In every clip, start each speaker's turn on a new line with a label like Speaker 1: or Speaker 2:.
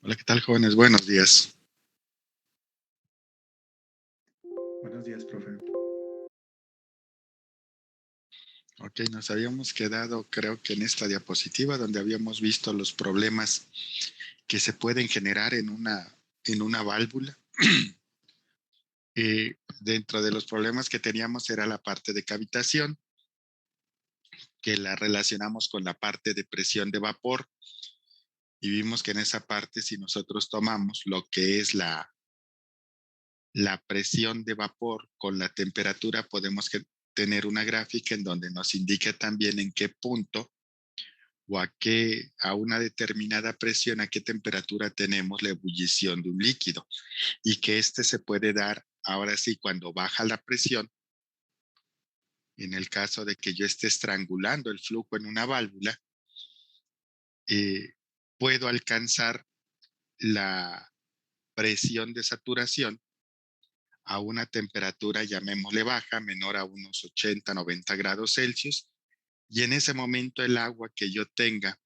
Speaker 1: Hola, ¿qué tal, jóvenes? Buenos días. Buenos días, profe. Ok, nos habíamos quedado, creo que en esta diapositiva, donde habíamos visto los problemas que se pueden generar en una válvula. Dentro de los problemas que teníamos era la parte de cavitación, que la relacionamos con la parte de presión de vapor, y vimos que en esa parte, si nosotros tomamos lo que es la presión de vapor con la temperatura, podemos tener una gráfica en donde nos indica también en qué punto o a una determinada presión, a qué temperatura tenemos la ebullición de un líquido, y que este se puede dar ahora sí cuando baja la presión. En el caso de que yo esté estrangulando el flujo en una válvula, eh, puedo alcanzar la presión de saturación a una temperatura, llamémosle baja, menor a unos 80, 90 grados Celsius, y en ese momento el agua que yo tenga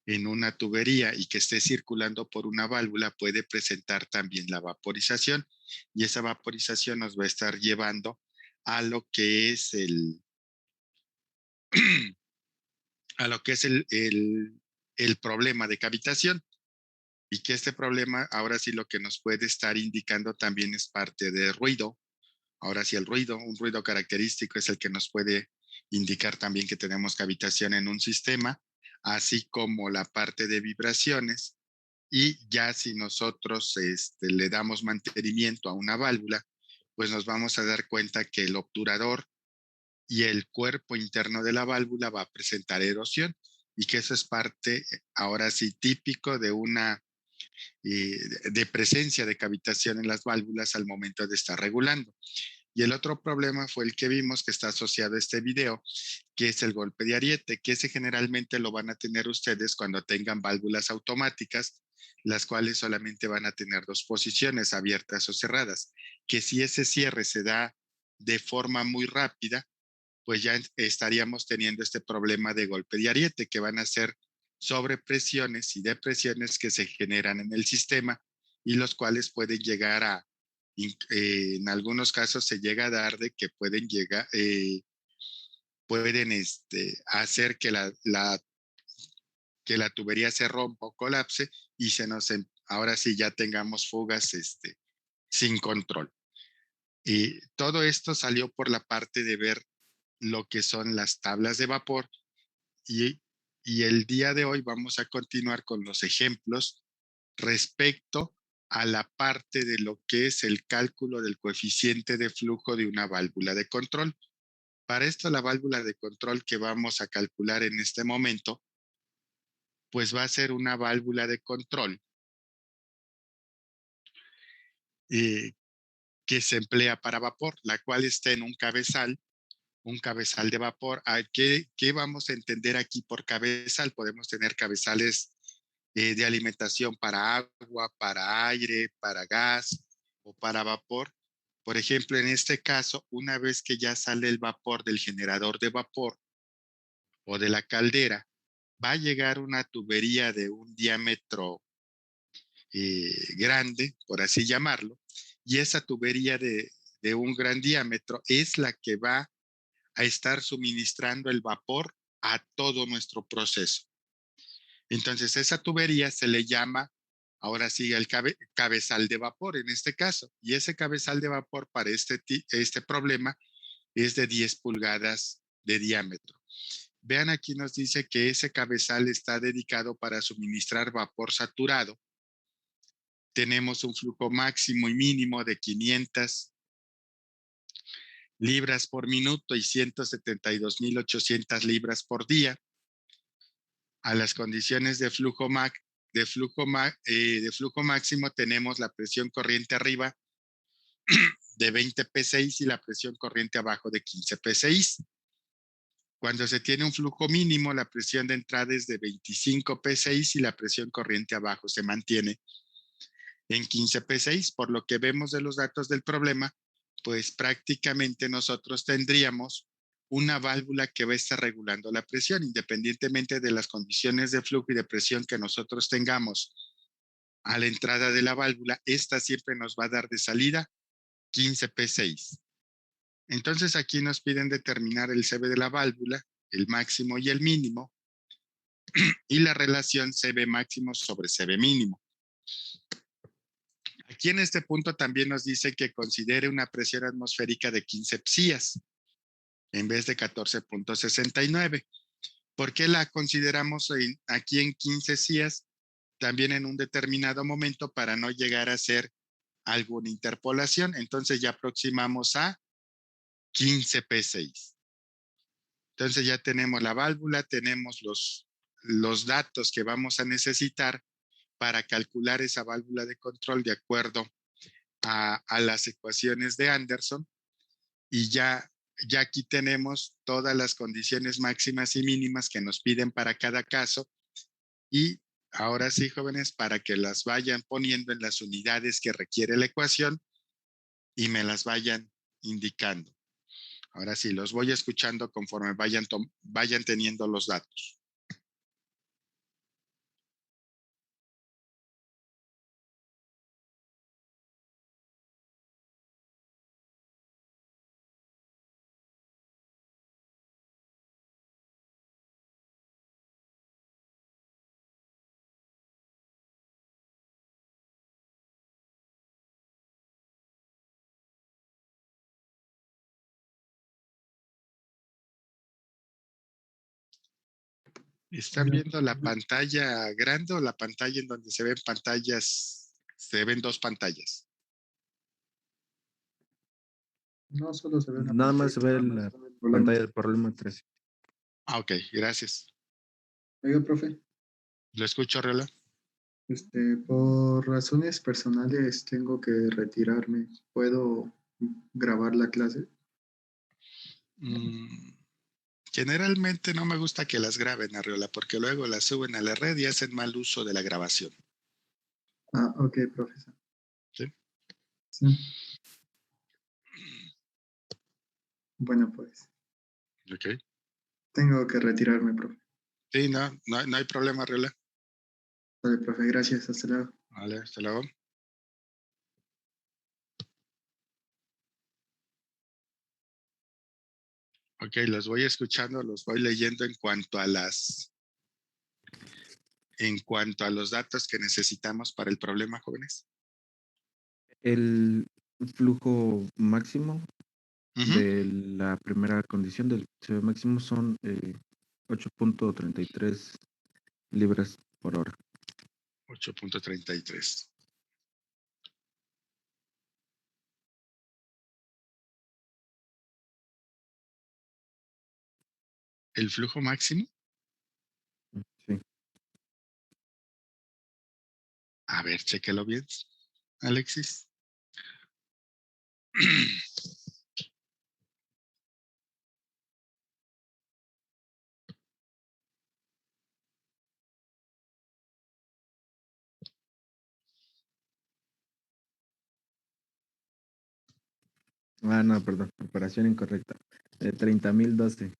Speaker 1: en una tubería y que esté circulando por una válvula puede presentar también la vaporización, y esa vaporización nos va a estar llevando a lo que es a lo que es el problema de cavitación, y que este problema ahora sí lo que nos puede estar indicando también es parte de ruido. Ahora sí, un ruido característico es el que nos puede indicar también que tenemos cavitación en un sistema, así como la parte de vibraciones. Y ya si nosotros le damos mantenimiento a una válvula, pues nos vamos a dar cuenta que el obturador y el cuerpo interno de la válvula va a presentar erosión, y que eso es parte, ahora sí, típico de una eh, de presencia de cavitación en las válvulas al momento de estar regulando. Y el otro problema fue el que vimos que está asociado a este video, que es el golpe de ariete, que ese generalmente lo van a tener ustedes cuando tengan válvulas automáticas, las cuales solamente van a tener dos posiciones, abiertas o cerradas, que si ese cierre se da de forma muy rápida, pues ya estaríamos teniendo este problema de golpe de ariete, que van a ser sobrepresiones y depresiones que se generan en el sistema, y los cuales pueden llegar en algunos casos se llega a dar de que pueden hacer que la tubería se rompa o colapse, y ahora sí ya tengamos fugas sin control. Y todo esto salió por la parte de ver lo que son las tablas de vapor, y, y el día de hoy vamos a continuar con los ejemplos respecto a la parte de lo que es el cálculo del coeficiente de flujo de una válvula de control. Para esto, la válvula de control que vamos a calcular en este momento, pues va a ser una válvula de control eh, que se emplea para vapor, la cual está en un cabezal de vapor. ¿Qué vamos a entender aquí por cabezal? Podemos tener cabezales de alimentación para agua, para aire, para gas o para vapor. Por ejemplo, en este caso, una vez que ya sale el vapor del generador de vapor o de la caldera, va a llegar una tubería de un diámetro grande, por así llamarlo, y esa tubería de un gran diámetro es la que va a estar suministrando el vapor a todo nuestro proceso. Entonces, esa tubería se le llama, ahora sí, el cabezal de vapor en este caso, y ese cabezal de vapor para este problema es de 10 pulgadas de diámetro. Vean, aquí nos dice que ese cabezal está dedicado para suministrar vapor saturado. Tenemos un flujo máximo y mínimo de 500 libras por minuto y 172.800 libras por día. A las condiciones de flujo máximo tenemos la presión corriente arriba de 20 psi y la presión corriente abajo de 15 psi. Cuando se tiene un flujo mínimo, la presión de entrada es de 25 psi y la presión corriente abajo se mantiene en 15 psi. Por lo que vemos de los datos del problema, pues prácticamente nosotros tendríamos una válvula que va a estar regulando la presión, independientemente de las condiciones de flujo y de presión que nosotros tengamos a la entrada de la válvula, esta siempre nos va a dar de salida 15 P6. Entonces aquí nos piden determinar el CB de la válvula, el máximo y el mínimo, y la relación CB máximo sobre CB mínimo. Aquí en este punto también nos dice que considere una presión atmosférica de 15 psias en vez de 14.69. ¿Por qué la consideramos aquí en 15 psias? También en un determinado momento para no llegar a ser alguna interpolación. Entonces ya aproximamos a 15 P6. Entonces ya tenemos la válvula, tenemos los datos que vamos a necesitar para calcular esa válvula de control de acuerdo a las ecuaciones de Anderson, y ya aquí tenemos todas las condiciones máximas y mínimas que nos piden para cada caso, y ahora sí, jóvenes, para que las vayan poniendo en las unidades que requiere la ecuación y me las vayan indicando. Ahora sí, los voy escuchando conforme vayan teniendo los datos. ¿Están viendo la pantalla grande o la pantalla en donde se ven pantallas? Se ven dos pantallas.
Speaker 2: No solo se ve la
Speaker 3: Nada más se ve la pantalla del problema 13.
Speaker 1: Ah, ok, gracias.
Speaker 2: Oiga, profe,
Speaker 1: ¿Lo escucho, Riola?
Speaker 2: por razones personales tengo que retirarme. ¿Puedo grabar la clase?
Speaker 1: Generalmente no me gusta que las graben, Arriola, porque luego las suben a la red y hacen mal uso de la grabación.
Speaker 2: Ah, ok, profesor.
Speaker 1: ¿Sí?
Speaker 2: Sí. Bueno, pues
Speaker 1: Ok.
Speaker 2: tengo que retirarme, profe.
Speaker 1: Sí, no hay problema, Arriola.
Speaker 2: Vale, profe, gracias. Hasta luego.
Speaker 1: Vale, hasta luego. Ok, los voy escuchando, los voy leyendo en cuanto a los datos que necesitamos para el problema, jóvenes.
Speaker 3: El flujo máximo
Speaker 1: Uh-huh.
Speaker 3: de la primera condición del CB máximo son 8.33 libras por hora.
Speaker 1: 8.33. ¿El flujo máximo?
Speaker 3: Sí.
Speaker 1: A ver, chéquelo bien, Alexis.
Speaker 3: Ah, no, perdón, operación incorrecta. 30.012.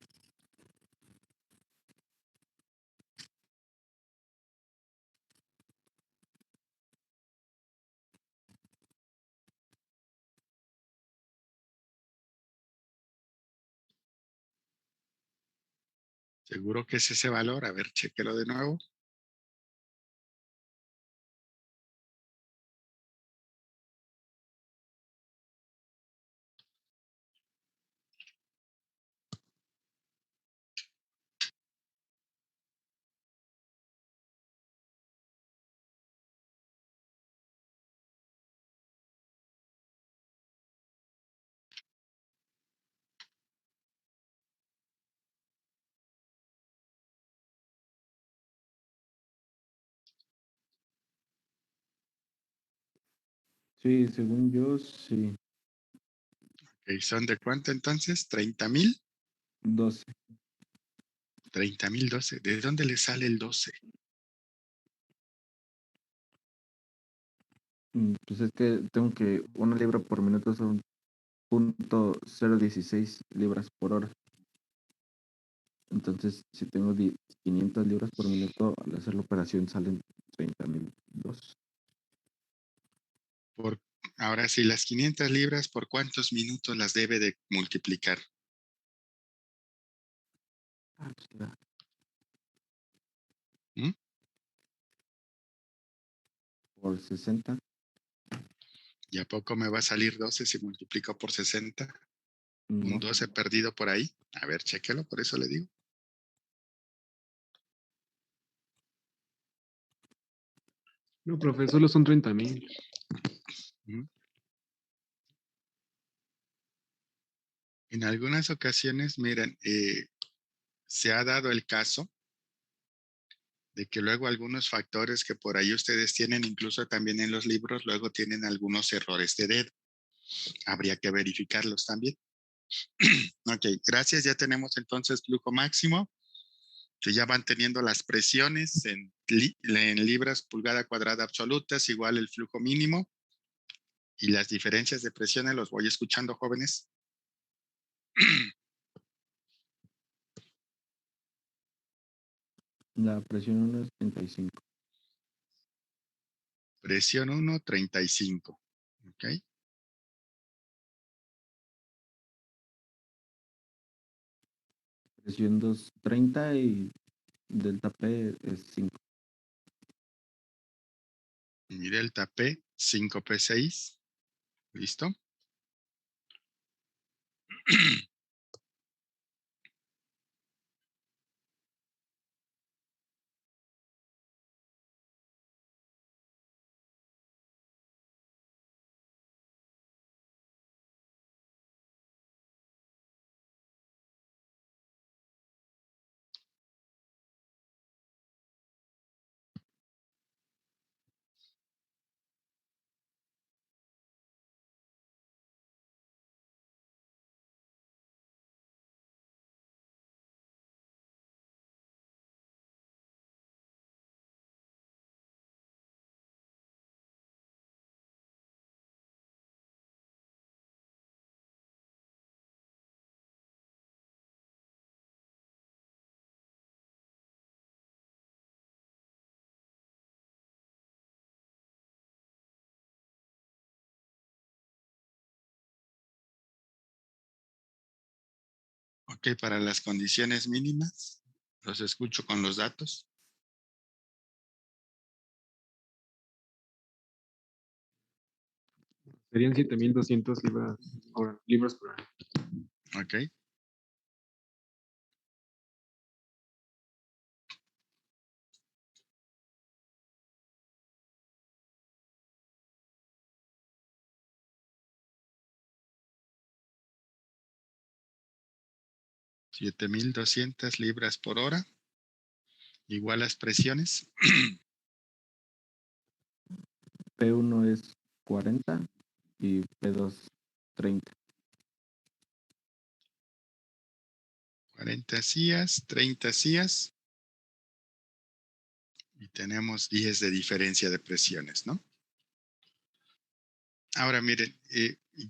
Speaker 1: ¿Seguro que es ese valor? A ver, chéquelo de nuevo.
Speaker 3: Sí, según yo, sí.
Speaker 1: Okay, ¿son de cuánto entonces? ¿30,000?
Speaker 3: 12.
Speaker 1: 30,012. ¿De dónde le sale el 12?
Speaker 3: Pues es que tengo que 1 libra por minuto son 0.016 libras por hora. Entonces, si tengo 500 libras por minuto, al hacer la operación salen 30.002.
Speaker 1: Por, ahora sí, las 500 libras, ¿por cuántos minutos las debe de multiplicar?
Speaker 3: Ah, chinga.
Speaker 1: ¿Mm?
Speaker 3: Por 60.
Speaker 1: ¿Y a poco me va a salir 12 si multiplico por 60? Un
Speaker 3: No,
Speaker 1: 12 perdido por ahí. A ver, chéquelo, por eso le digo.
Speaker 4: No, profe, solo son 30,000.
Speaker 1: ¿Mm? En algunas ocasiones, miren, se ha dado el caso de que luego algunos factores que por ahí ustedes tienen, incluso también en los libros, luego tienen algunos errores de dedo. Habría que verificarlos también. Ok, gracias. Ya tenemos entonces flujo máximo, que ya van teniendo las presiones en libras pulgada cuadrada absolutas, igual el flujo mínimo. Y las diferencias de presiones los voy escuchando, jóvenes.
Speaker 3: la presión 1 es 35.
Speaker 1: Presión 1, 35. Ok.
Speaker 3: Presión 2, 30 y delta P es 5.
Speaker 1: Y delta P, 5P6. ¿Listo? Ok, para las condiciones mínimas, los escucho con los datos.
Speaker 4: Serían 7,200 libras por hora.
Speaker 1: Ok. $7,200 por hora. Igual las presiones.
Speaker 3: P1 es 40 y P2 30.
Speaker 1: 40 sillas, 30 sillas. Y tenemos 10 de diferencia de presiones, ¿no? Ahora miren,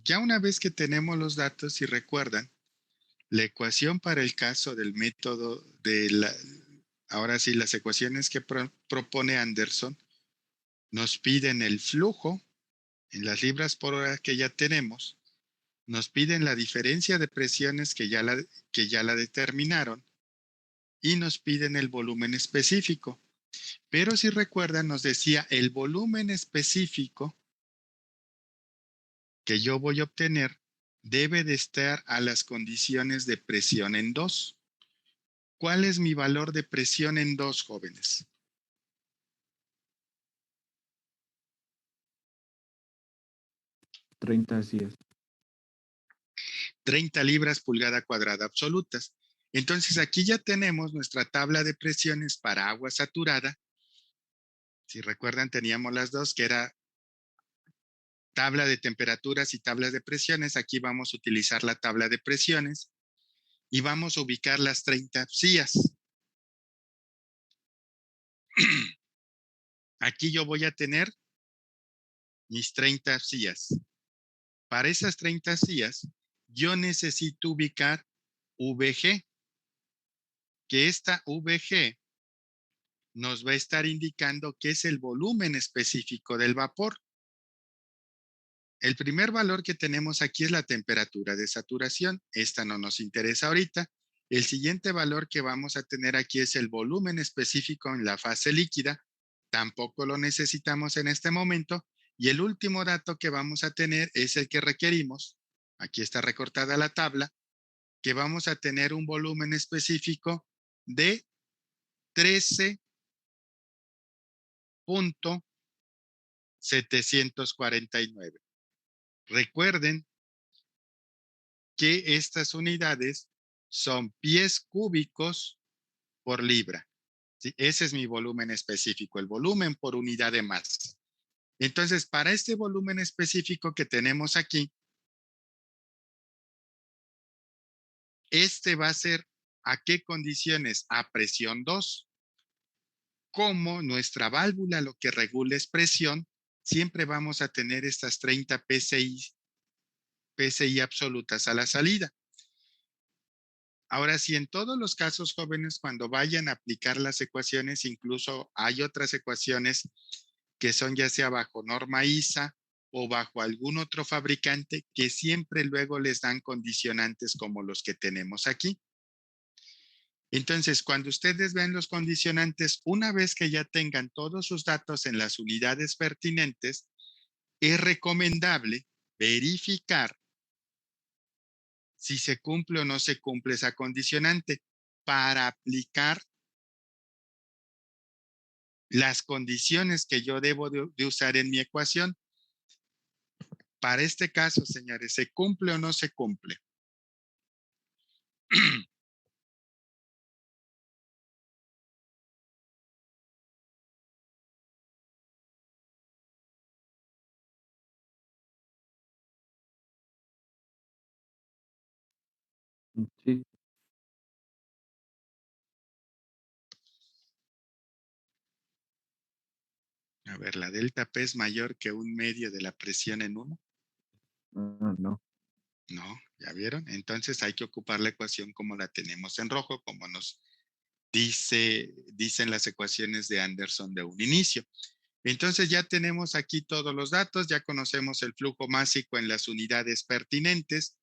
Speaker 1: ya una vez que tenemos los datos, si recuerdan, la ecuación para el caso del método ahora sí, las ecuaciones que propone Anderson nos piden el flujo en las libras por hora que ya tenemos, nos piden la diferencia de presiones que ya la determinaron y nos piden el volumen específico. Pero si recuerdan, nos decía el volumen específico que yo voy a obtener debe de estar a las condiciones de presión en 2. ¿Cuál es mi valor de presión en 2, jóvenes?
Speaker 3: 30 así es.
Speaker 1: 30 libras pulgada cuadrada absolutas. Entonces aquí ya tenemos nuestra tabla de presiones para agua saturada. Si recuerdan, teníamos las dos, que era tabla de temperaturas y tablas de presiones. Aquí vamos a utilizar la tabla de presiones y vamos a ubicar las 30 sillas. Aquí yo voy a tener mis 30 sillas. Para esas 30 sillas, yo necesito ubicar VG, que esta VG nos va a estar indicando qué es el volumen específico del vapor. el primer valor que tenemos aquí es la temperatura de saturación. Esta no nos interesa ahorita. El siguiente valor que vamos a tener aquí es el volumen específico en la fase líquida. Tampoco lo necesitamos en este momento. Y el último dato que vamos a tener es el que requerimos. Aquí está recortada la tabla, que vamos a tener un volumen específico de 13.749. Recuerden que estas unidades son pies cúbicos por libra. ¿Sí? Ese es mi volumen específico, el volumen por unidad de masa. Entonces, para este volumen específico que tenemos aquí, este va a ser ¿a qué condiciones? A presión 2. Como nuestra válvula lo que regula es presión, siempre vamos a tener estas 30 PSI absolutas a la salida. Ahora, si en todos los casos, jóvenes, cuando vayan a aplicar las ecuaciones, incluso hay otras ecuaciones que son ya sea bajo norma ISA o bajo algún otro fabricante que siempre luego les dan condicionantes como los que tenemos aquí. Entonces, cuando ustedes ven los condicionantes, una vez que ya tengan todos sus datos en las unidades pertinentes, es recomendable verificar si se cumple o no se cumple esa condicionante para aplicar las condiciones que yo debo de usar en mi ecuación. Para este caso, señores, ¿se cumple o no se cumple?
Speaker 3: Sí,
Speaker 1: A ver, la delta P es mayor que 1/2 de la presión en 1.
Speaker 3: no.
Speaker 1: No, ¿ya vieron? Entonces hay que ocupar la ecuación como la tenemos en rojo, como nos dicen las ecuaciones de Anderson de un inicio. Entonces ya tenemos aquí todos los datos, ya conocemos el flujo másico en las unidades pertinentes,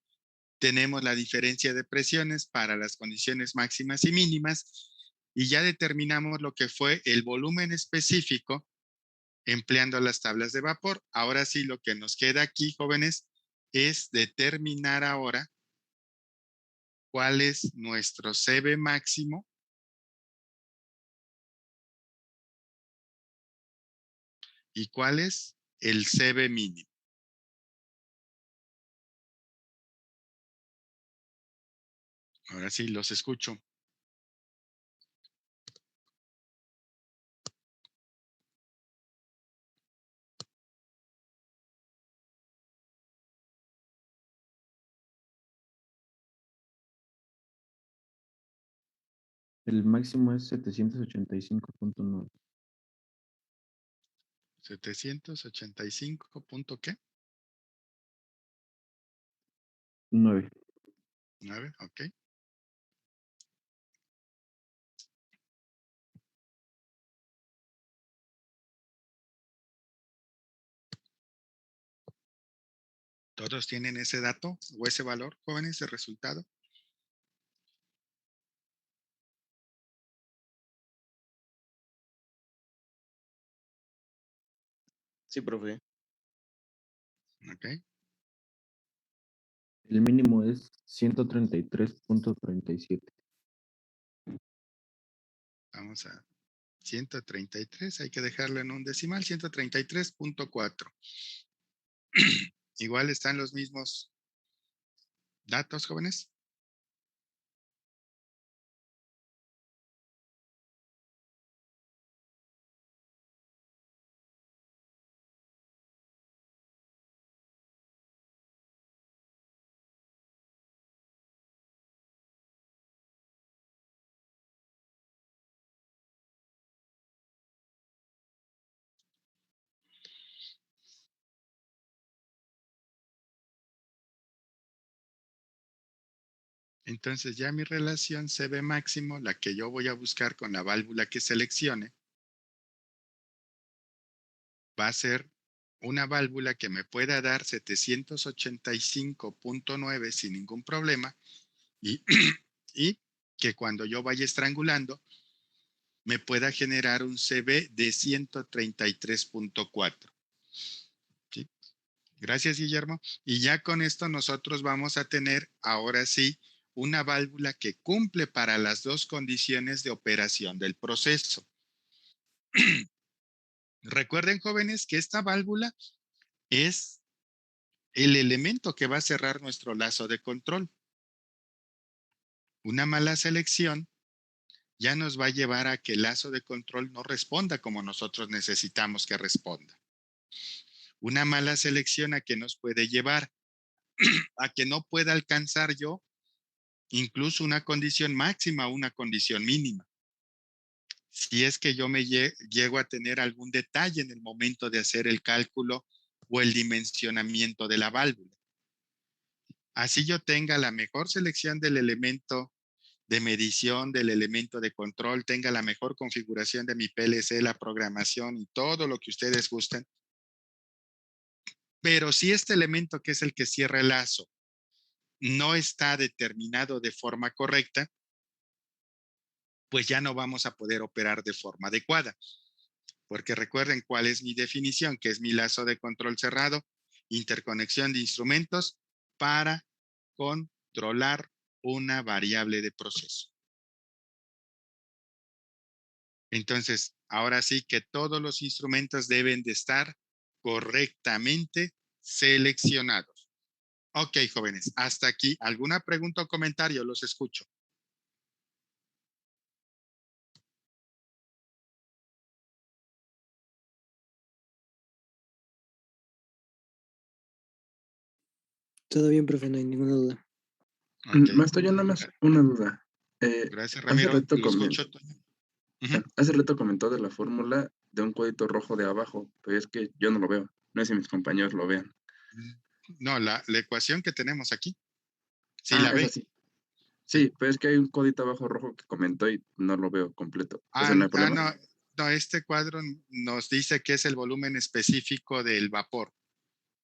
Speaker 1: tenemos la diferencia de presiones para las condiciones máximas y mínimas y ya determinamos lo que fue el volumen específico empleando las tablas de vapor. Ahora sí, lo que nos queda aquí, jóvenes, es determinar ahora cuál es nuestro CB máximo y cuál es el CB mínimo. Ahora sí, los escucho.
Speaker 3: El máximo es 785.9.
Speaker 1: 785 punto ¿qué?
Speaker 3: 9.
Speaker 1: 9, ok. ¿Todos tienen ese dato o ese valor, jóvenes, de resultado?
Speaker 5: Sí, profe.
Speaker 1: Ok.
Speaker 3: El mínimo es 133.37.
Speaker 1: Vamos a 133, hay que dejarlo en un decimal, 133.4. Igual están los mismos datos, jóvenes. Entonces ya mi relación CB máximo, la que yo voy a buscar con la válvula que seleccione, va a ser una válvula que me pueda dar 785.9 sin ningún problema y, y que cuando yo vaya estrangulando me pueda generar un CB de 133.4. ¿Sí? Gracias, Guillermo. Y ya con esto nosotros vamos a tener, ahora sí, una válvula que cumple para las dos condiciones de operación del proceso. Recuerden, jóvenes, que esta válvula es el elemento que va a cerrar nuestro lazo de control. Una mala selección ya nos va a llevar a que el lazo de control no responda como nosotros necesitamos que responda. Una mala selección a que nos puede llevar a que no pueda alcanzar yo incluso una condición máxima o una condición mínima. Si es que yo me llego a tener algún detalle en el momento de hacer el cálculo o el dimensionamiento de la válvula. Así yo tenga la mejor selección del elemento de medición, del elemento de control, tenga la mejor configuración de mi PLC, la programación y todo lo que ustedes gusten. Pero si este elemento que es el que cierra el lazo no está determinado de forma correcta, pues ya no vamos a poder operar de forma adecuada. Porque recuerden cuál es mi definición, que es mi lazo de control cerrado, interconexión de instrumentos para controlar una variable de proceso. Entonces, ahora sí que todos los instrumentos deben de estar correctamente seleccionados. Ok, jóvenes, hasta aquí. ¿Alguna pregunta o comentario? Los escucho.
Speaker 5: Todo bien, profe, no hay ninguna duda.
Speaker 1: Ok.
Speaker 2: Maestro, yo nada más una duda.
Speaker 1: Gracias,
Speaker 2: Hace
Speaker 1: Ramiro.
Speaker 2: rato
Speaker 1: Lo escucho.
Speaker 2: hace rato comentó de la fórmula de un codito rojo de abajo, pero es que yo no lo veo. No sé si mis compañeros lo vean.
Speaker 1: No, la ecuación que tenemos aquí. Sí,
Speaker 2: Ah,
Speaker 1: la
Speaker 2: es
Speaker 1: ve.
Speaker 2: así.
Speaker 1: Sí.
Speaker 2: Sí, pero es que hay un codito abajo rojo que comentó y no lo veo completo. ¿Eso no hay problema?
Speaker 1: No, este cuadro nos dice que es el volumen específico del vapor,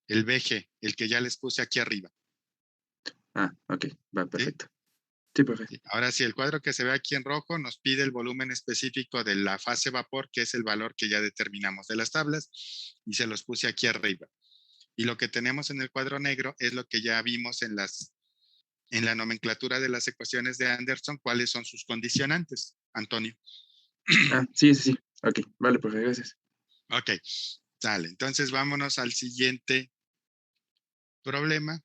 Speaker 1: el VG, el que ya les puse aquí arriba.
Speaker 2: Ah, ok, va,
Speaker 1: ¿Sí?
Speaker 2: perfecto. Sí, profe.
Speaker 1: Sí. Ahora sí, el cuadro que se ve aquí en rojo nos pide el volumen específico de la fase vapor, que es el valor que ya determinamos de las tablas, y se los puse aquí arriba. Y lo que tenemos en el cuadro negro es lo que ya vimos en la nomenclatura de las ecuaciones de Anderson, cuáles son sus condicionantes, Antonio.
Speaker 2: Ah, sí, sí, sí. Ok, vale, profe, gracias.
Speaker 1: Ok, sale. Entonces vámonos al siguiente problema.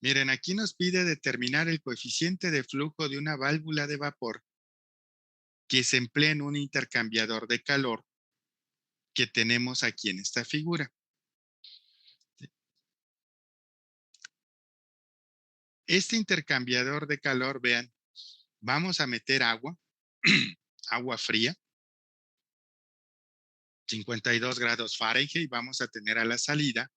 Speaker 1: Miren, aquí nos pide determinar el coeficiente de flujo de una válvula de vapor que se emplea en un intercambiador de calor que tenemos aquí en esta figura. Este intercambiador de calor, vean, vamos a meter agua, agua fría, 52 grados Fahrenheit, y vamos a tener a la salida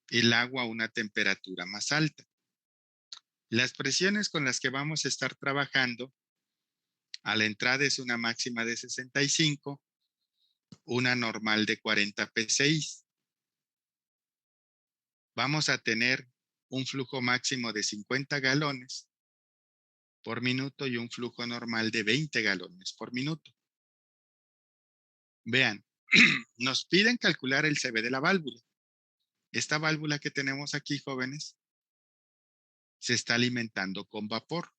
Speaker 1: el agua a una temperatura más alta. Las presiones con las que vamos a estar trabajando, a la entrada es una máxima de 65, una normal de 40 psi. Vamos a tener un flujo máximo de 50 galones por minuto y un flujo normal de 20 galones por minuto. Vean, nos piden calcular el CB de la válvula. Esta válvula que tenemos aquí, jóvenes, se está alimentando con vapor.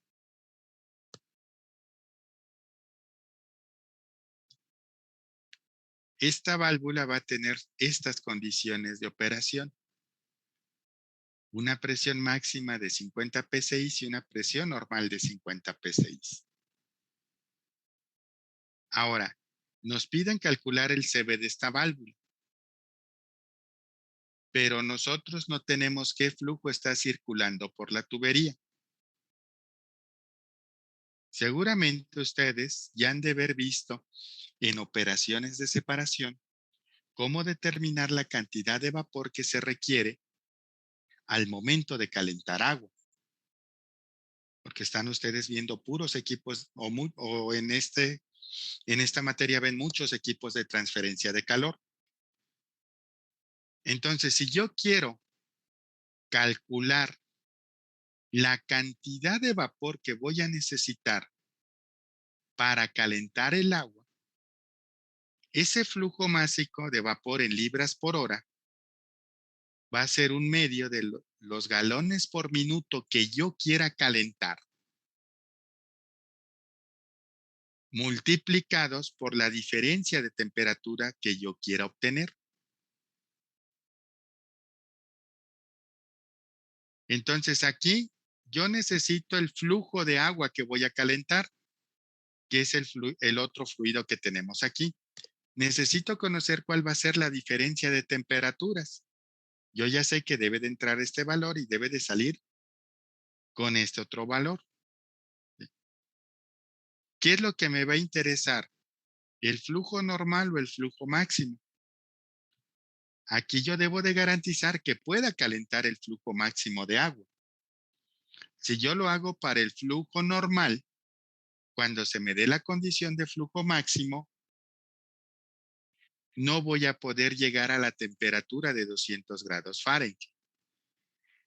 Speaker 1: Esta válvula va a tener estas condiciones de operación. Una presión máxima de 50 psi y una presión normal de 50 psi. Ahora, nos piden calcular el CB de esta válvula, pero nosotros no tenemos qué flujo está circulando por la tubería. Seguramente ustedes ya han de haber visto en operaciones de separación cómo determinar la cantidad de vapor que se requiere al momento de calentar agua. Porque están ustedes viendo puros equipos o en esta materia ven muchos equipos de transferencia de calor. Entonces, si yo quiero calcular la cantidad de vapor que voy a necesitar para calentar el agua, ese flujo másico de vapor en libras por hora va a ser un medio de los galones por minuto que yo quiera calentar, multiplicados por la diferencia de temperatura que yo quiera obtener. Entonces aquí yo necesito el flujo de agua que voy a calentar, que es el otro fluido que tenemos aquí. Necesito conocer cuál va a ser la diferencia de temperaturas. Yo ya sé que debe de entrar este valor y debe de salir con este otro valor. ¿Qué es lo que me va a interesar? ¿El flujo normal o el flujo máximo? Aquí yo debo de garantizar que pueda calentar el flujo máximo de agua. Si yo lo hago para el flujo normal, cuando se me dé la condición de flujo máximo, no voy a poder llegar a la temperatura de 200 grados Fahrenheit.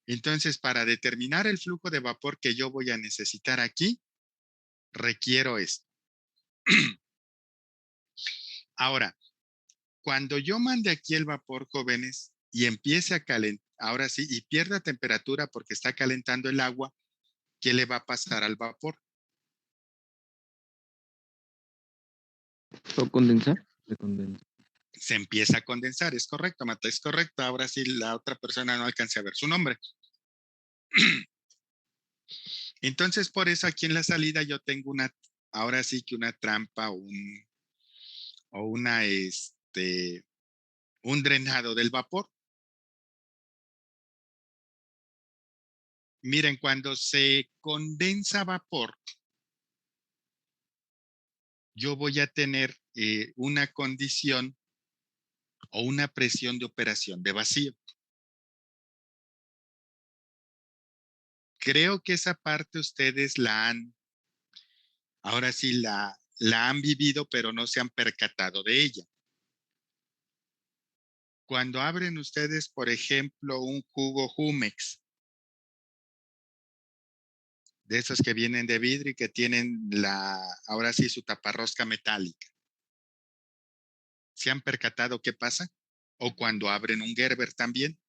Speaker 1: Entonces, para determinar el flujo de vapor que yo voy a necesitar aquí, requiero esto. Ahora, cuando yo mande aquí el vapor, jóvenes, y empiece a calentar, ahora sí, y pierda temperatura porque está calentando el agua, ¿qué le va a pasar al vapor?
Speaker 4: ¿O condensar?
Speaker 3: Se condensa.
Speaker 1: Se empieza a condensar, es correcto, Mata, es correcto. Ahora sí, la otra persona no alcance a ver su nombre. Entonces, por eso aquí en la salida yo tengo ahora sí que una trampa o un drenado del vapor. Miren, cuando se condensa vapor, yo voy a tener una condición o una presión de operación de vacío. Creo que esa parte ustedes ahora sí la han vivido, pero no se han percatado de ella. Cuando abren ustedes, por ejemplo, un jugo Jumex, de esos que vienen de vidrio y que tienen ahora sí su taparrosca metálica. ¿Se han percatado qué pasa? O cuando abren un Gerber también.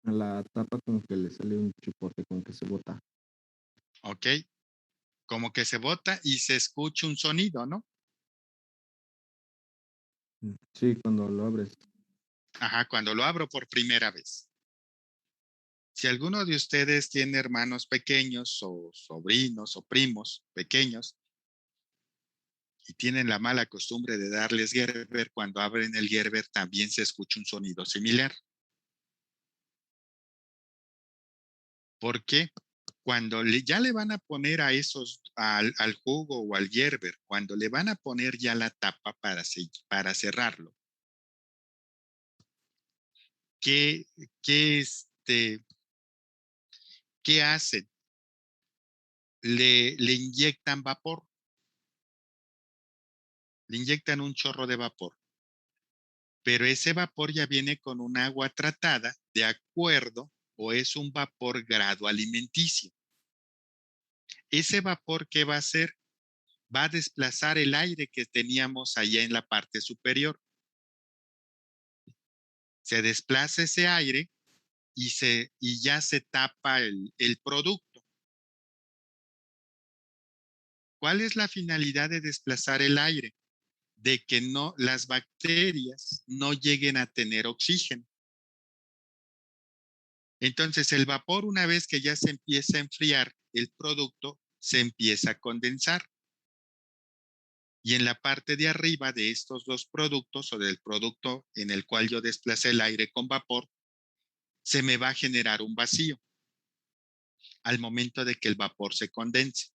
Speaker 3: A la tapa como que le sale un chipote, como que se bota.
Speaker 1: ¿Ok? Como que se bota y se escucha un sonido, ¿no?
Speaker 3: Sí, cuando lo abres.
Speaker 1: Ajá, cuando lo abro por primera vez. Si alguno de ustedes tiene hermanos pequeños o sobrinos o primos pequeños y tienen la mala costumbre de darles Gerber, cuando abren el Gerber también se escucha un sonido similar. ¿Por qué? Cuando ya le van a poner a al jugo o al Gerber, cuando le van a poner ya la tapa para cerrarlo, ¿qué, qué, ¿qué hacen? Le inyectan vapor, le inyectan un chorro de vapor, pero ese vapor ya viene con un agua tratada de acuerdo o es un vapor grado alimenticio. Ese vapor, ¿qué va a hacer? Va a desplazar el aire que teníamos allá en la parte superior. Se desplaza ese aire y ya se tapa el producto. ¿Cuál es la finalidad de desplazar el aire? De que las bacterias no lleguen a tener oxígeno. Entonces el vapor, una vez que ya se empieza a enfriar el producto, se empieza a condensar. Y en la parte de arriba de estos dos productos o del producto en el cual yo desplacé el aire con vapor, se me va a generar un vacío al momento de que el vapor se condense.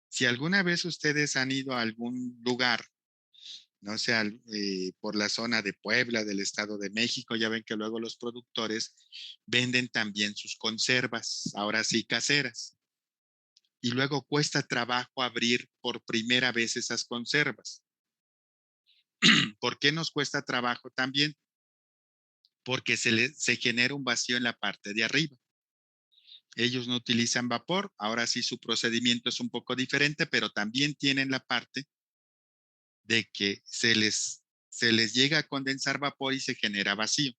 Speaker 1: Si alguna vez ustedes han ido a algún lugar, no sé, por la zona de Puebla, del Estado de México, ya ven que luego los productores venden también sus conservas, ahora sí caseras. y luego cuesta trabajo abrir por primera vez esas conservas. ¿Por qué nos cuesta trabajo también? Porque se genera un vacío en la parte de arriba. Ellos no utilizan vapor, ahora sí su procedimiento es un poco diferente, pero también tienen la parte de que se les llega a condensar vapor y se genera vacío.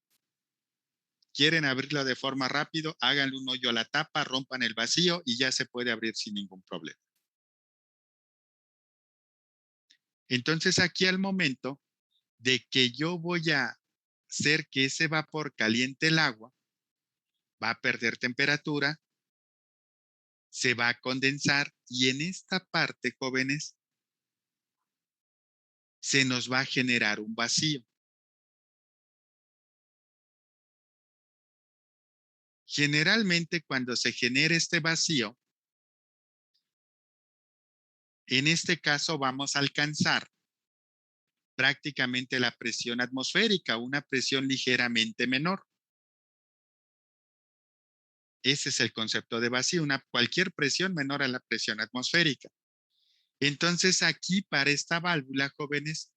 Speaker 1: Quieren abrirlo de forma rápido, háganle un hoyo a la tapa, rompan el vacío y ya se puede abrir sin ningún problema. Entonces aquí al momento de que yo voy a hacer que ese vapor caliente el agua, va a perder temperatura, se va a condensar y en esta parte, jóvenes, se nos va a generar un vacío. Generalmente cuando se genera este vacío, en este caso vamos a alcanzar prácticamente la presión atmosférica, una presión ligeramente menor. Ese es el concepto de vacío, cualquier presión menor a la presión atmosférica. Entonces aquí para esta válvula, jóvenes,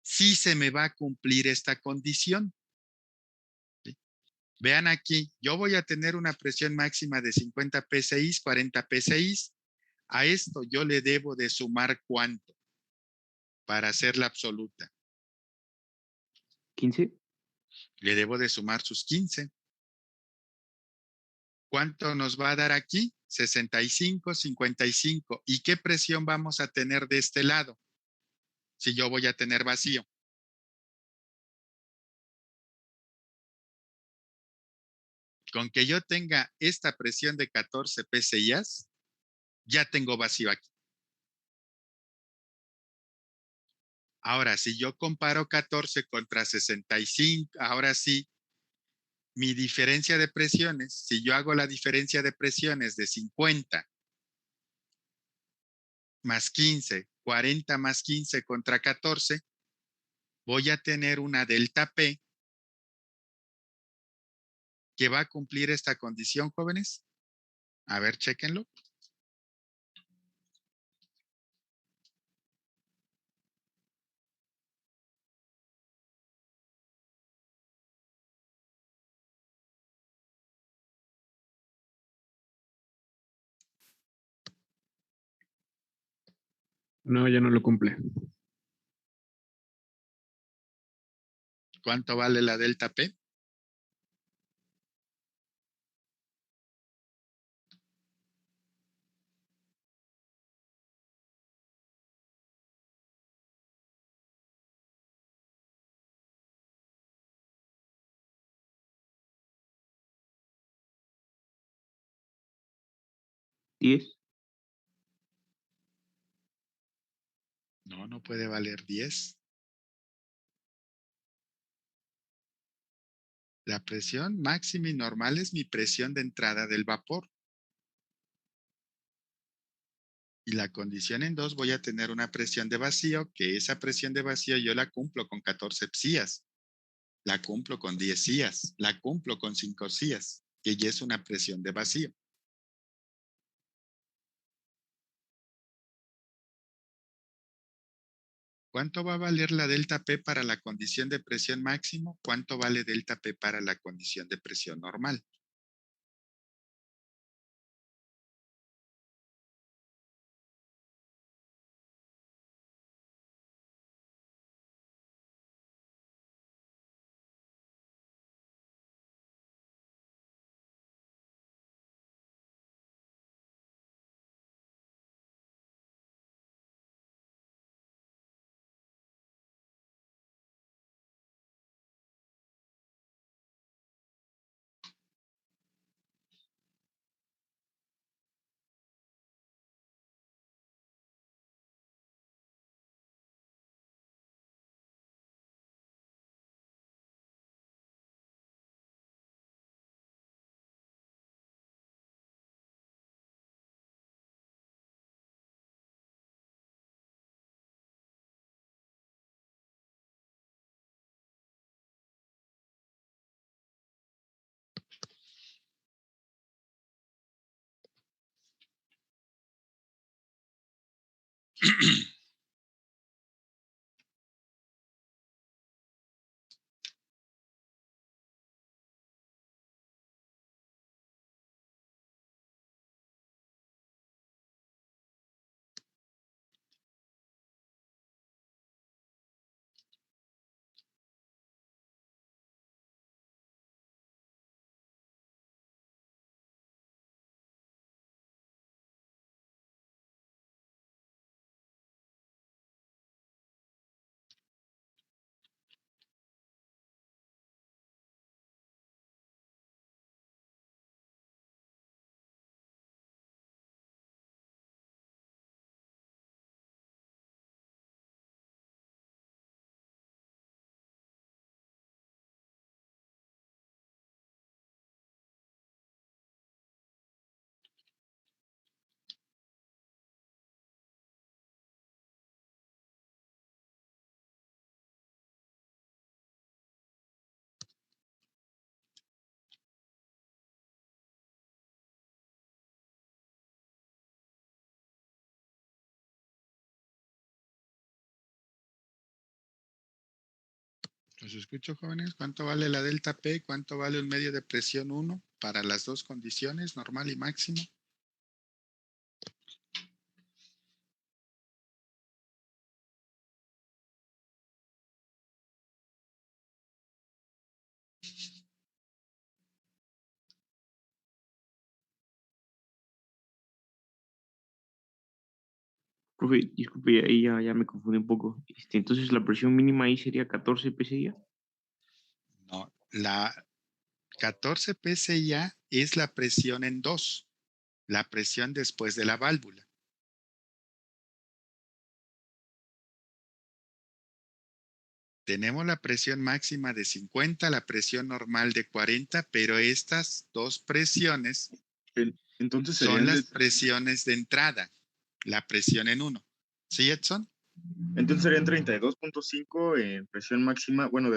Speaker 1: sí se me va a cumplir esta condición. ¿Sí? Vean aquí, yo voy a tener una presión máxima de 50 psi, 40 psi. A esto yo le debo de sumar ¿cuánto? Para hacerla absoluta.
Speaker 4: 15.
Speaker 1: Le debo de sumar sus 15. ¿Cuánto nos va a dar aquí? 65, 55. ¿Y qué presión vamos a tener de este lado? Si yo voy a tener vacío. Con que yo tenga esta presión de 14 psi, ya tengo vacío aquí. Ahora, si yo comparo 14 contra 65, ahora sí, mi diferencia de presiones, si yo hago la diferencia de presiones de 50 más 15, 40 más 15 contra 14, voy a tener una delta P que va a cumplir esta condición, jóvenes. A ver, chéquenlo.
Speaker 4: No, ya no lo cumple.
Speaker 1: ¿Cuánto vale la delta P?
Speaker 4: ¿10?
Speaker 1: No, no puede valer 10. La presión máxima y normal es mi presión de entrada del vapor. Y la condición en 2 voy a tener una presión de vacío, que esa presión de vacío yo la cumplo con 14 psias, la cumplo con 10 psias, la cumplo con 5 psias, que ya es una presión de vacío. ¿Cuánto va a valer la delta P para la condición de presión máximo? ¿Cuánto vale delta P para la condición de presión normal? Los escucho, jóvenes. ¿Cuánto vale la delta P? ¿Cuánto vale un medio de presión 1 para las dos condiciones, normal y máximo?
Speaker 6: Profe, disculpe, ahí ya me confundí un poco. Entonces la presión mínima ahí sería 14 PSI.
Speaker 1: No, la 14 PSI es la presión en 2, la presión después de la válvula. Tenemos la presión máxima de 50, la presión normal de 40, pero estas dos presiones
Speaker 2: Entonces
Speaker 1: son
Speaker 2: serían
Speaker 1: las presiones de entrada, la presión en 1. ¿Sí, Edson?
Speaker 2: entonces serían 32.5 en presión máxima, bueno,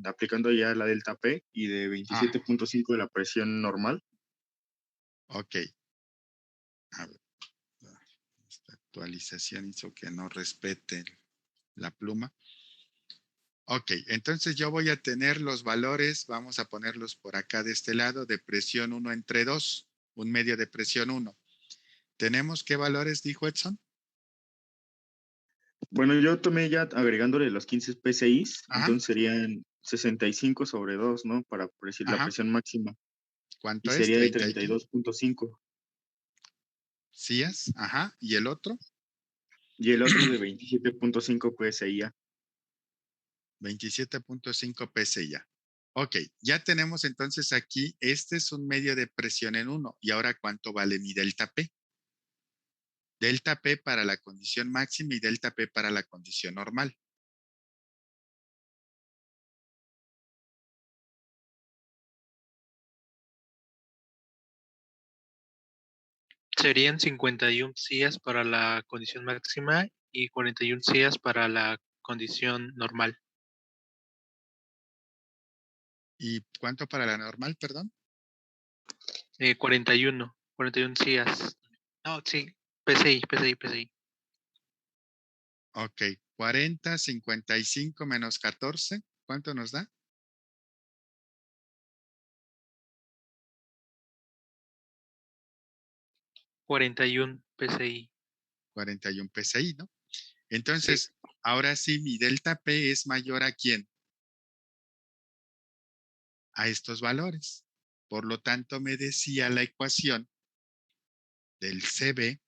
Speaker 2: aplicando ya la delta P y de 27.5 de la presión normal.
Speaker 1: Ok. A ver, esta actualización hizo que no respete la pluma. Ok, entonces yo voy a tener los valores, vamos a ponerlos por acá de este lado, de presión 1 entre 2, un medio de presión 1. ¿Tenemos qué valores, dijo Edson?
Speaker 2: Bueno, yo tomé ya agregándole los 15 PSI,
Speaker 1: Ajá,
Speaker 2: entonces serían 65 sobre 2, ¿no? Para la
Speaker 1: ajá.
Speaker 2: presión máxima. Y
Speaker 1: ¿Cuánto es?
Speaker 2: sería de
Speaker 1: 30 y qué.
Speaker 2: 32.5.
Speaker 1: ¿Sías? Ajá. ¿Y el otro?
Speaker 2: Y el otro de 27.5 PSI.
Speaker 1: 27.5 PSI. Ok, ya tenemos entonces aquí, este es un medio de presión en 1. ¿Y ahora cuánto vale mi delta P? Delta P para la condición máxima y delta P para la condición normal.
Speaker 7: Serían 51 sillas para la condición máxima y 41 sillas para la condición normal.
Speaker 1: ¿Y cuánto para la normal, perdón?
Speaker 7: 41 sillas. No, sí, PSI.
Speaker 1: Ok, 40, 55 menos 14, ¿cuánto nos da?
Speaker 7: 41 PSI.
Speaker 1: 41 PSI, ¿no?
Speaker 7: Sí.
Speaker 1: Entonces, ahora sí, mi delta P es mayor ¿a quién? A estos valores. Por lo tanto, me decía la ecuación del CB,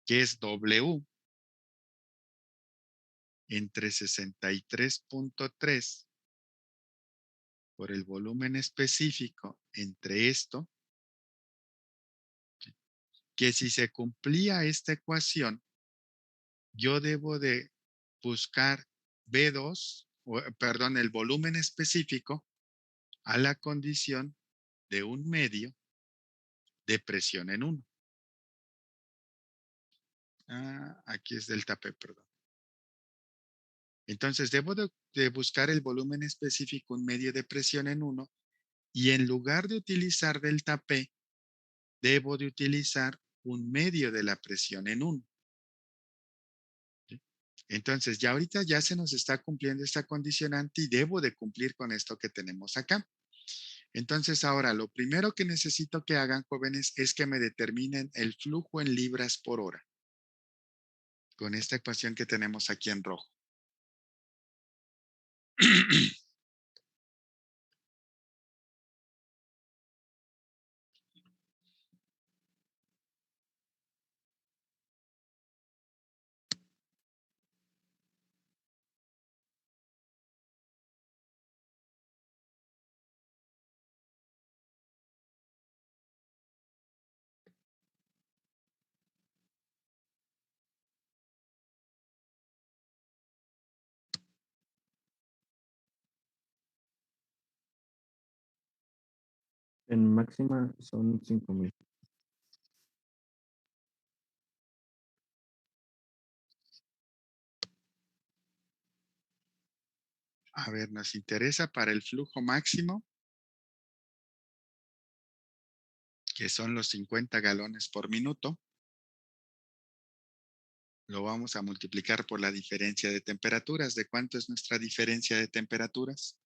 Speaker 1: que es W entre 63.3 por el volumen específico entre esto, que si se cumplía esta ecuación, yo debo de buscar B2, perdón, el volumen específico a la condición de un medio de presión en 1. Aquí es delta P, perdón. Entonces, debo de buscar el volumen específico, un medio de presión en 1, y en lugar de utilizar delta P, debo de utilizar un medio de la presión en 1. Entonces, ya ahorita ya se nos está cumpliendo esta condicionante y debo de cumplir con esto que tenemos acá. Entonces, ahora lo primero que necesito que hagan, jóvenes, es que me determinen el flujo en libras por hora con esta ecuación que tenemos aquí en rojo.
Speaker 3: En máxima son 5,000.
Speaker 1: A ver, nos interesa para el flujo máximo, que son los 50 galones por minuto. Lo vamos a multiplicar por la diferencia de temperaturas. ¿De cuánto es nuestra diferencia de temperaturas?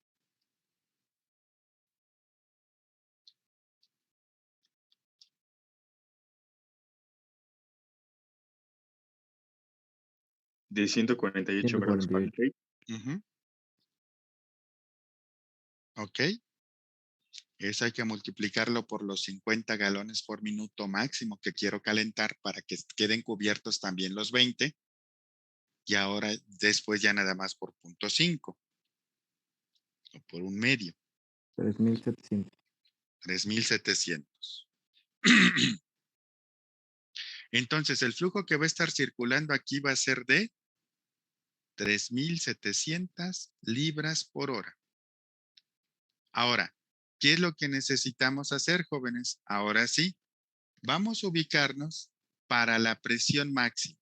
Speaker 2: De 148 grados
Speaker 3: 148.
Speaker 2: Fahrenheit.
Speaker 1: Ujú. Ok. Eso hay que multiplicarlo por los 50 galones por minuto máximo que quiero calentar para que queden cubiertos también los 20. Y ahora después ya nada más por 0.5 o por un medio,
Speaker 3: 3,700.
Speaker 1: 3,700. Entonces el flujo que va a estar circulando aquí va a ser de 3,700 libras por hora. Ahora, ¿qué es lo que necesitamos hacer, jóvenes? Ahora sí, vamos a ubicarnos para la presión máxima.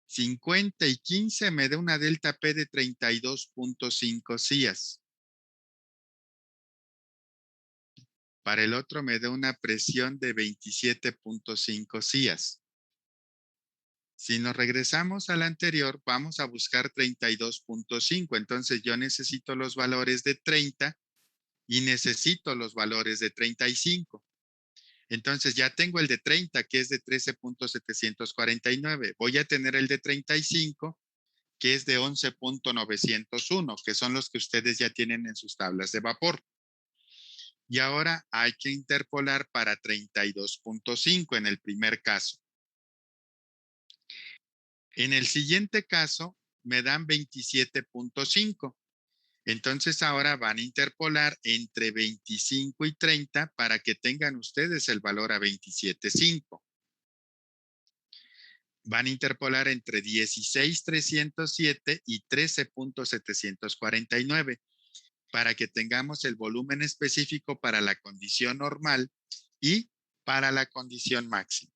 Speaker 1: 50 y 15 me da una delta P de 32.5 sillas. Para el otro me da una presión de 27.5 sillas. Si nos regresamos al anterior, vamos a buscar 32.5. Entonces yo necesito los valores de 30 y necesito los valores de 35. Entonces ya tengo el de 30, que es de 13.749. Voy a tener el de 35, que es de 11.901, que son los que ustedes ya tienen en sus tablas de vapor. Y ahora hay que interpolar para 32.5 en el primer caso. En el siguiente caso me dan 27.5. Entonces ahora van a interpolar entre 25 y 30 para que tengan ustedes el valor a 27.5. Van a interpolar entre 16.307 y 13.749 para que tengamos el volumen específico para la condición normal y para la condición máxima.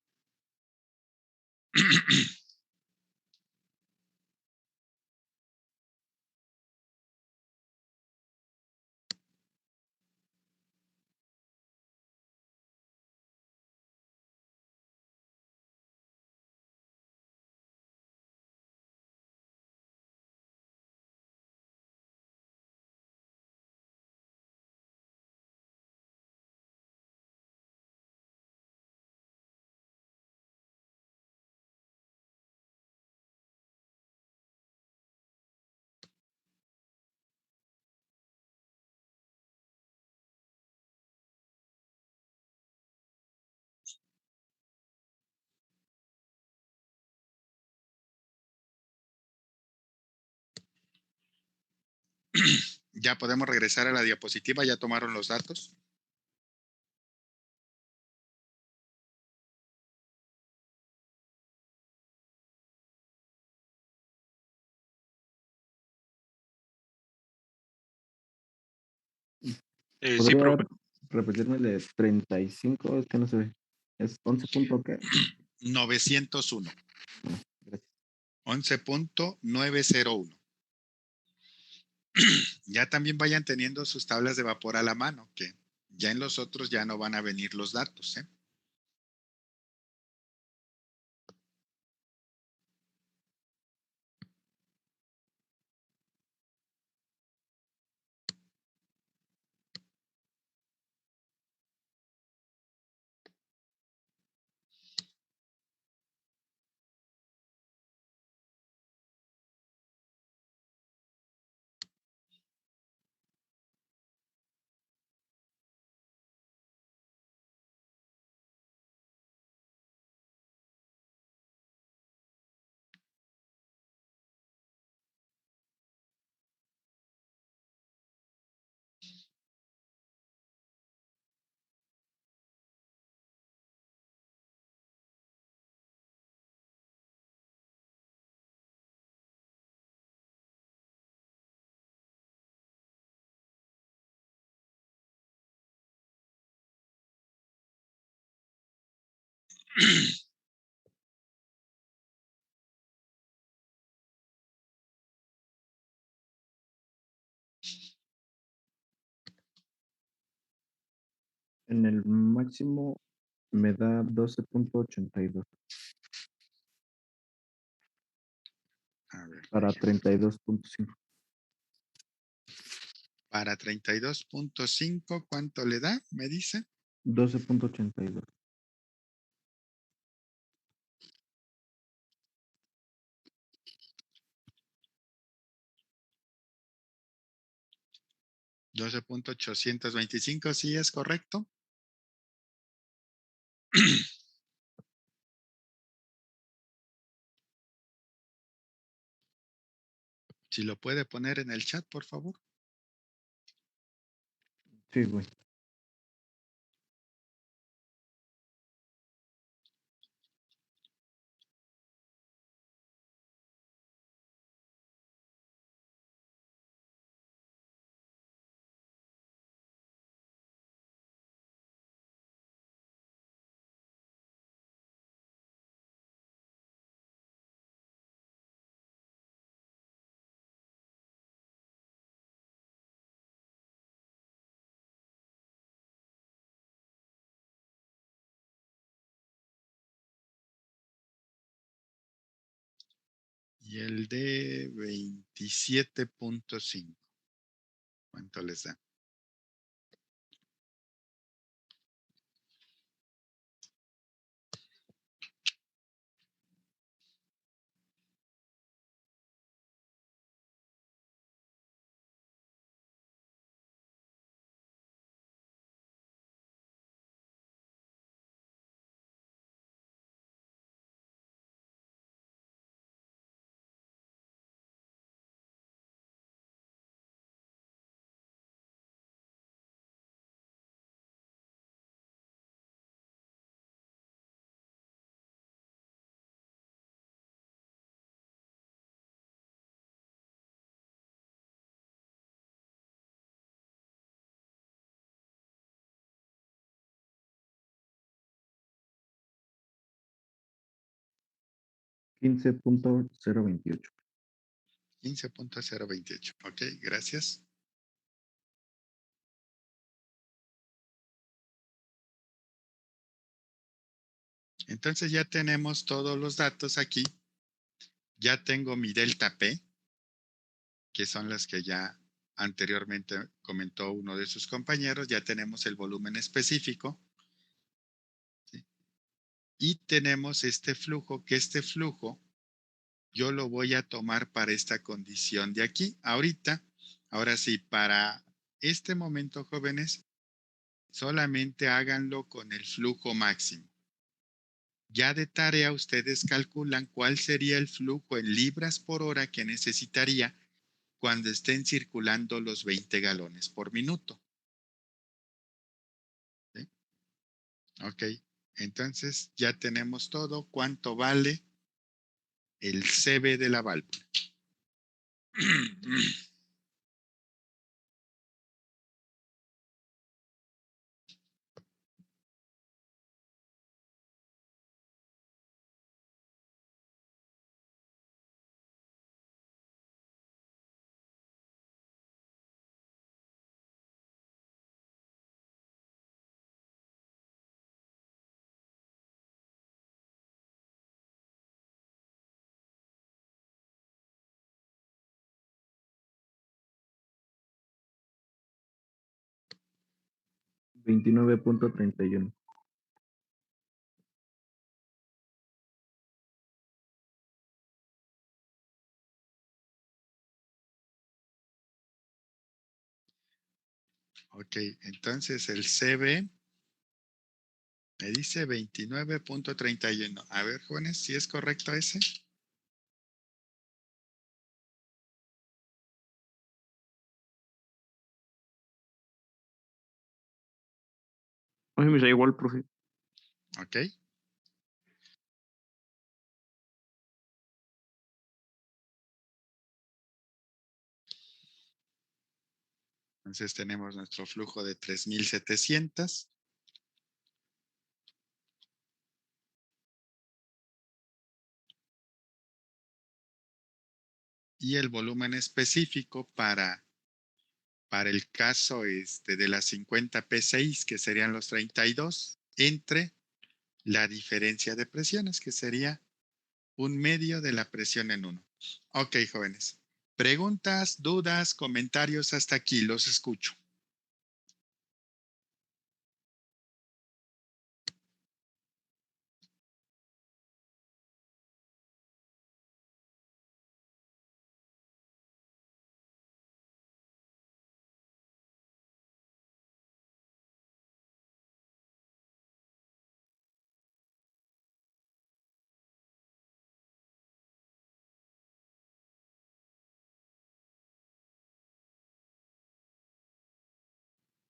Speaker 1: Ya podemos regresar a la diapositiva, ya tomaron los datos.
Speaker 7: Sí,
Speaker 3: ¿Podría
Speaker 7: profe.
Speaker 3: repetirme el de 35? Es que no se ve. ¿Es 11 punto qué?
Speaker 1: 901.
Speaker 3: No, gracias.
Speaker 1: 11.901. Ya también vayan teniendo sus tablas de vapor a la mano, que ya en los otros ya no van a venir los datos, ¿eh?
Speaker 3: En el máximo me da 12.82
Speaker 1: A ver,
Speaker 3: para 32.5.
Speaker 1: para 32.5, ¿cuánto le da? ¿Me dice?
Speaker 3: 12.82.
Speaker 1: 12.825, sí es correcto. Si lo puede poner en el chat, por favor.
Speaker 3: Sí, güey.
Speaker 1: Y el de 27.5. ¿Cuánto les da?
Speaker 3: $15.028.
Speaker 1: 15.028. Ok, gracias. Entonces ya tenemos todos los datos aquí. Ya tengo mi delta P, que son las que ya anteriormente comentó uno de sus compañeros. Ya tenemos el volumen específico. ¿Sí? Y tenemos este flujo, que este flujo yo lo voy a tomar para esta condición de aquí. Ahora sí, para este momento, jóvenes, solamente háganlo con el flujo máximo. Ya de tarea ustedes calculan cuál sería el flujo en libras por hora que necesitaría cuando estén circulando los 20 galones por minuto. ¿Sí? Ok, entonces ya tenemos todo. ¿Cuánto vale el CB de la válvula?
Speaker 3: 29.31.
Speaker 1: Ok, entonces el CB me dice 29.31. A ver, jóvenes, ¿si es correcto ese?
Speaker 6: A mí me da igual, profe.
Speaker 1: Ok. Entonces tenemos nuestro flujo de 3,700. Y el volumen específico para el caso de las 50 P6, que serían los 32, entre la diferencia de presiones, que sería 1/2 de la presión en 1. Ok, jóvenes. Preguntas, dudas, comentarios hasta aquí, los escucho.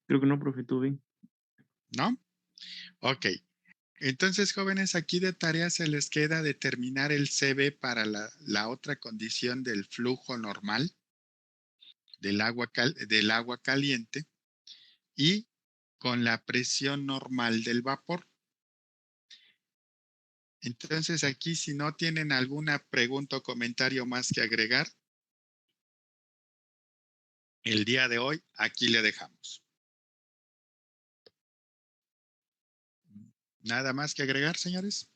Speaker 6: Creo que no, profe, tú bien.
Speaker 1: ¿No? Ok. Entonces, jóvenes, aquí de tarea se les queda determinar el CB para la otra condición del flujo normal del agua caliente y con la presión normal del vapor. Entonces, aquí si no tienen alguna pregunta o comentario más que agregar, el día de hoy aquí le dejamos. ¿Nada más que agregar, señores?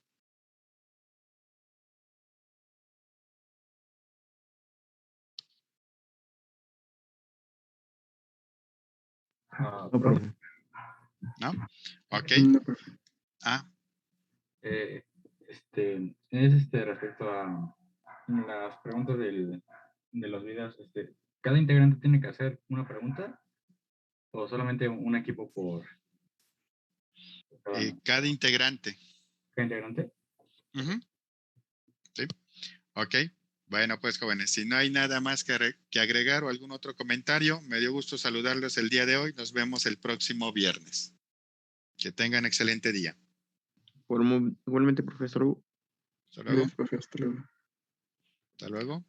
Speaker 3: No, profe.
Speaker 1: ¿No? Ok.
Speaker 4: No, profe.
Speaker 8: Es respecto a las preguntas de los videos. ¿Cada integrante tiene que hacer una pregunta o solamente un equipo por cada uno?
Speaker 1: Cada integrante.
Speaker 8: ¿Cada integrante?
Speaker 1: Uh-huh. Sí. Ok. Bueno, pues jóvenes, si no hay nada más que agregar o algún otro comentario, me dio gusto saludarlos el día de hoy. Nos vemos el próximo viernes. Que tengan excelente día.
Speaker 6: Igualmente, profesor Hugo.
Speaker 1: Hasta luego.
Speaker 4: Gracias, profe. Hasta luego.
Speaker 1: Hasta luego.